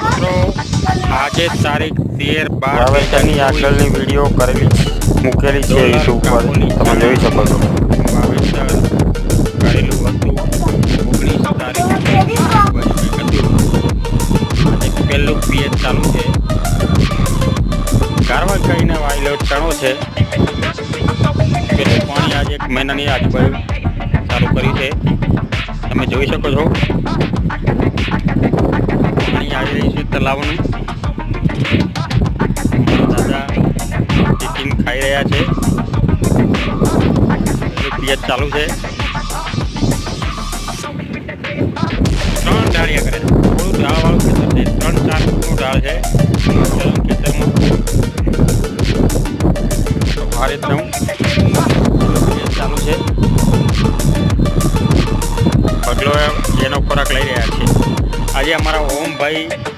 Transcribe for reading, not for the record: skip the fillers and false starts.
મિત્રો આજે તારીખ 13/12 વાવેતરની આગળની વિડીયો મૂકેલી છે યુટ્યુબ પર, તમે જોઈ શકો છો. વાવેતર કરેલું હતું 19 તારીખે અને પહેલું પિયત ચાલુ છે. ગારવા કહીને વાયેલો ચણો છે. પેલું પાણી આજે 1 મહિનાની આજુબાજુ ચાલુ કર્યું છે, તમે જોઈ શકો છો. પાણી આવી રહ્યું છે તલાવનું. દાદા ટિફિન ખાઈ રહ્યા છે. પિયત ચાલુ છે. 3 ડાળિયા કરે છે. થોડું ડાળવાળું ખેતર છે, 3-4 ફૂટનું ડાળ છે ખેતરમાં. આ રીતનું ચાલુ છે. પગલો એનો ખોરાક લઈ રહ્યા છે. આજે અમારા ઓમભાઈ